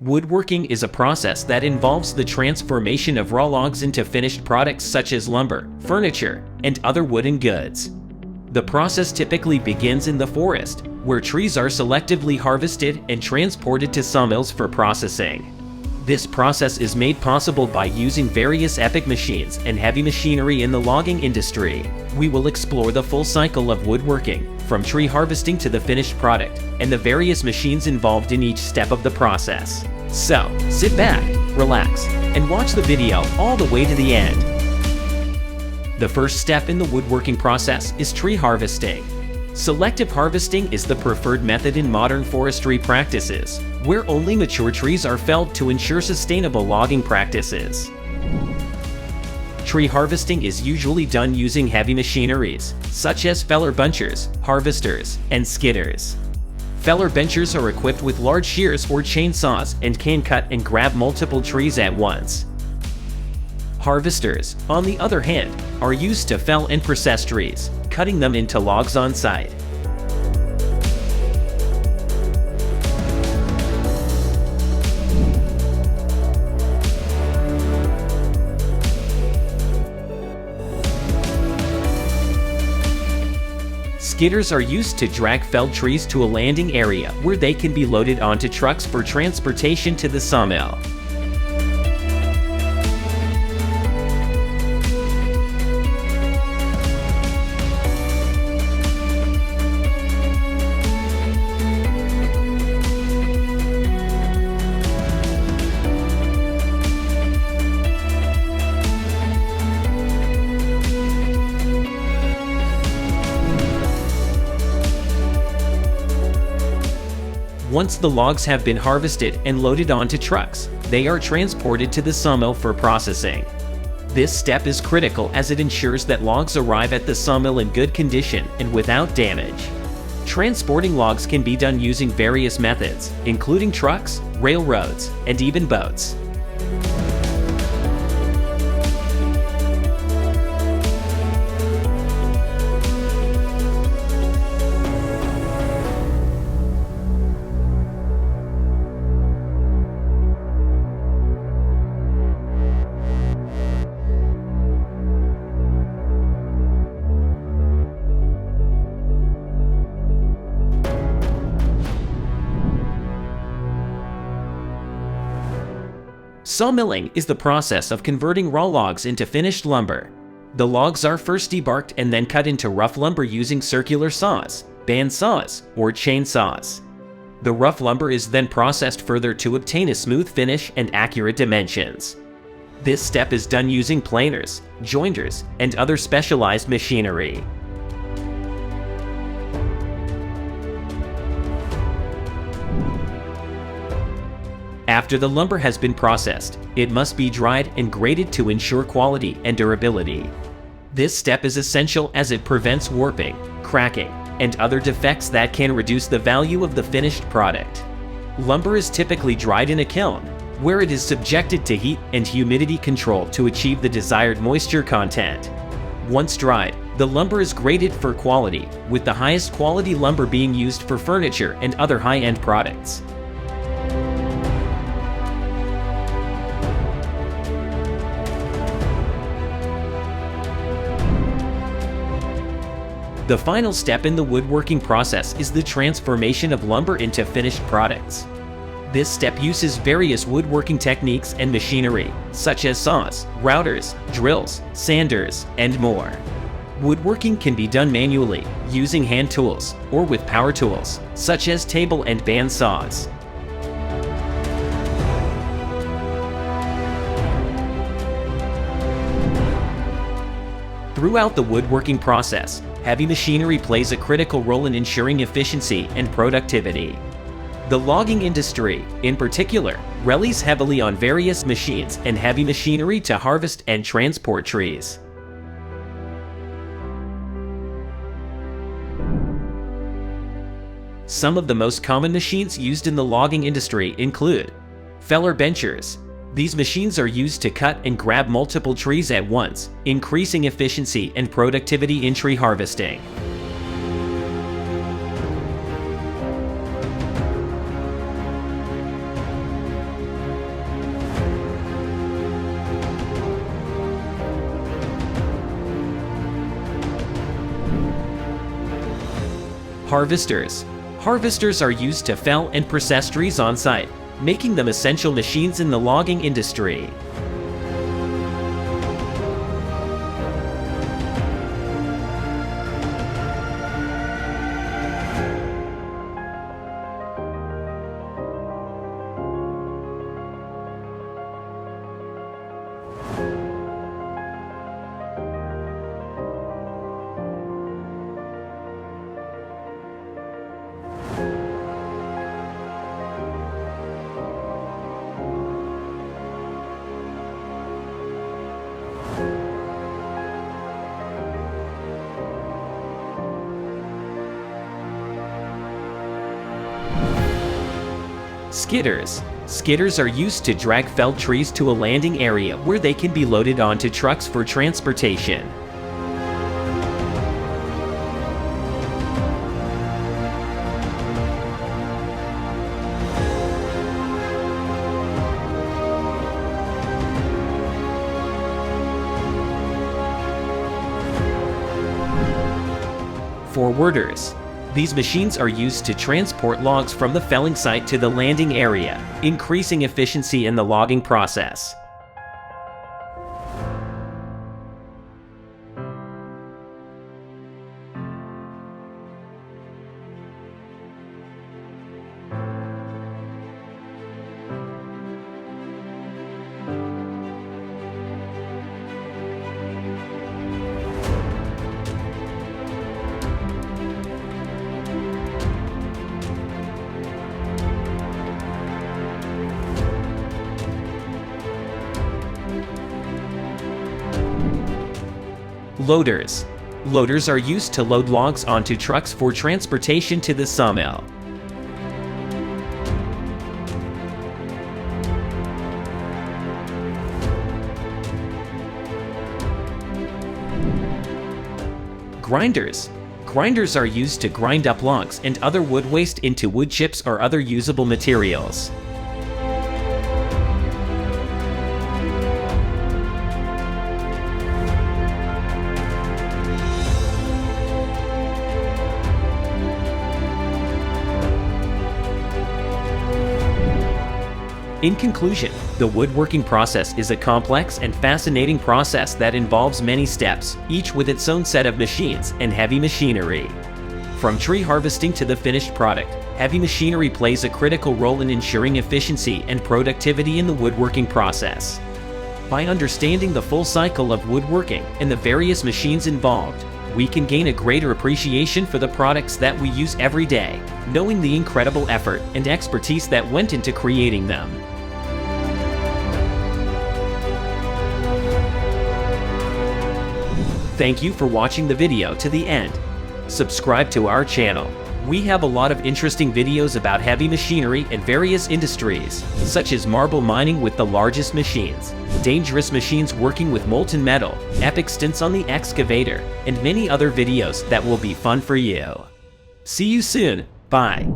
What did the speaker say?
Woodworking is a process that involves the transformation of raw logs into finished products such as lumber, furniture, and other wooden goods. The process typically begins in the forest, where trees are selectively harvested and transported to sawmills for processing. This process is made possible by using various epic machines and heavy machinery in the logging industry. We will explore the full cycle of woodworking, from tree harvesting to the finished product, and the various machines involved in each step of the process. So, sit back, relax, and watch the video all the way to the end. The first step in the woodworking process is tree harvesting. Selective harvesting is the preferred method in modern forestry practices, where only mature trees are felled to ensure sustainable logging practices. Tree harvesting is usually done using heavy machineries, such as feller bunchers, harvesters, and skidders. Feller benchers are equipped with large shears or chainsaws and can cut and grab multiple trees at once. Harvesters, on the other hand, are used to fell and process trees, cutting them into logs on site. Skidders are used to drag felled trees to a landing area where they can be loaded onto trucks for transportation to the sawmill. Once the logs have been harvested and loaded onto trucks, they are transported to the sawmill for processing. This step is critical as it ensures that logs arrive at the sawmill in good condition and without damage. Transporting logs can be done using various methods, including trucks, railroads, and even boats. Sawmilling is the process of converting raw logs into finished lumber. The logs are first debarked and then cut into rough lumber using circular saws, band saws, or chainsaws. The rough lumber is then processed further to obtain a smooth finish and accurate dimensions. This step is done using planers, jointers, and other specialized machinery. After the lumber has been processed, it must be dried and graded to ensure quality and durability. This step is essential as it prevents warping, cracking, and other defects that can reduce the value of the finished product. Lumber is typically dried in a kiln, where it is subjected to heat and humidity control to achieve the desired moisture content. Once dried, the lumber is graded for quality, with the highest quality lumber being used for furniture and other high-end products. The final step in the woodworking process is the transformation of lumber into finished products. This step uses various woodworking techniques and machinery, such as saws, routers, drills, sanders, and more. Woodworking can be done manually, using hand tools, or with power tools, such as table and band saws. Throughout the woodworking process, heavy machinery plays a critical role in ensuring efficiency and productivity. The logging industry, in particular, relies heavily on various machines and heavy machinery to harvest and transport trees. Some of the most common machines used in the logging industry include feller benchers. These machines are used to cut and grab multiple trees at once, increasing efficiency and productivity in tree harvesting. Harvesters. Harvesters are used to fell and process trees on site, making them essential machines in the logging industry. Skidders. Skidders are used to drag felled trees to a landing area where they can be loaded onto trucks for transportation. Forwarders. These machines are used to transport logs from the felling site to the landing area, increasing efficiency in the logging process. Loaders. Loaders are used to load logs onto trucks for transportation to the sawmill. Grinders. Grinders are used to grind up logs and other wood waste into wood chips or other usable materials. In conclusion, the woodworking process is a complex and fascinating process that involves many steps, each with its own set of machines and heavy machinery. From tree harvesting to the finished product, heavy machinery plays a critical role in ensuring efficiency and productivity in the woodworking process. By understanding the full cycle of woodworking and the various machines involved, we can gain a greater appreciation for the products that we use every day, knowing the incredible effort and expertise that went into creating them. Thank you for watching the video to the end. Subscribe to our channel. We have a lot of interesting videos about heavy machinery and various industries, such as marble mining with the largest machines, dangerous machines working with molten metal, epic stints on the excavator, and many other videos that will be fun for you. See you soon. Bye.